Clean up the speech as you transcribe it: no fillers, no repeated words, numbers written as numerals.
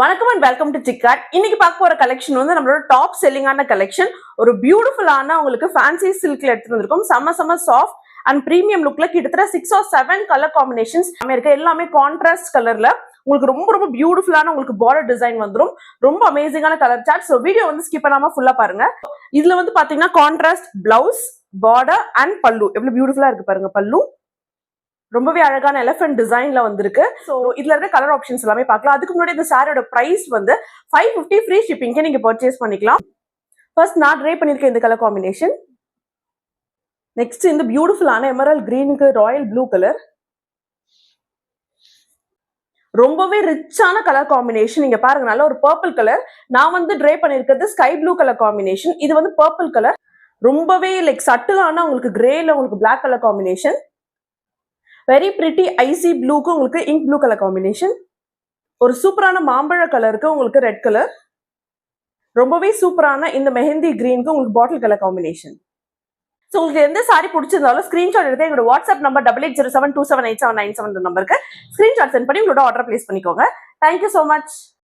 வணக்கம் and welcome to சிக்காட். இன்னைக்கு பார்க்க போற கலெக்ஷன் வந்து நம்மளோட டாப் செல்லிங்கான கலெக்ஷன். ஒரு பியூட்டிஃபுல்லான உங்களுக்கு ஃபேன்சி சில்க்ல எடுத்துட்டு வந்திருக்கோம். செம்ம சாஃப்ட் அண்ட் பிரீமியம் லுக்ல கிட்டத்தட்ட 6 or 7 கலர் காம்பினேஷன்ஸ் இருக்கு. எல்லாமே கான்ட்ராஸ்ட் கலர்ல உங்களுக்கு ரொம்ப பியூட்டிஃபுல்லான உங்களுக்கு பார்டர் டிசைன் வந்துரும். ரொம்ப அமேசிங்கான கலர் சார்ட். ஸோ வீடியோ வந்து ஸ்கிப் பண்ணாம ஃபுல்லா பாருங்க. இதுல வந்து பாத்தீங்கன்னா கான்ட்ராஸ்ட் பிளவுஸ், பார்டர் அண்ட் பல்லு எவ்வளவு பியூட்டிஃபுல்லா இருக்கு பாருங்க. பல்லு ரொம்பவே அழகான எலிஃபென்ட் டிசைன்ல வந்திருக்கு. ஸோ இதுல இருக்க கலர் ஆப்ஷன்ஸ் எல்லாமே பார்க்கலாம். அதுக்கு முன்னாடி இந்த சாரியோட பிரைஸ் வந்து 550 ஃப்ரீ ஷிப்பிங்க்கு நீங்க பர்ச்சேஸ் பண்ணிக்கலாம். ஃபர்ஸ்ட் நான் ட்ரை பண்ணிருக்கேன் இந்த கலர் காம்பினேஷன். நெக்ஸ்ட் இந்த பியூட்டிஃபுல்லான எமரல்ட் கிரீனுக்கு ராயல் ப்ளூ கலர், ரொம்பவே ரிச்சான கலர் காம்பினேஷன். நீங்க பாருங்க, நல்ல ஒரு பர்பிள் கலர். நான் வந்து ட்ரை பண்ணிருக்கிறது ஸ்கை ப்ளூ கலர் காம்பினேஷன். இது வந்து பர்பிள் கலர், ரொம்பவே லைக் சட்டிலான உங்களுக்கு கிரேல உங்களுக்கு black colour combination. Very pretty icy ப்ளூக்கு உங்களுக்கு இங்க் ப்ளூ கலர் காம்பினேஷன். ஒரு சூப்பரான மாம்பழ கலருக்கு உங்களுக்கு ரெட் கலர். ரொம்பவே சூப்பரான இந்த மெஹந்தி கிரீனுக்கு உங்களுக்கு பாட்டில் கலர் காம்பினேஷன். ஸோ உங்களுக்கு எந்த சாரி பிடிச்சிருந்தாலும் ஸ்கிரீன்ஷாட் எடுத்து எங்களோட வாட்ஸ்அப் நம்பர் 8807278797 நம்பருக்கு ஸ்கிரீன்ஷாட் சென்ட் பண்ணி உங்களோட ஆர்டர் பிளேஸ் பண்ணிக்கோங்க. Thank you so much.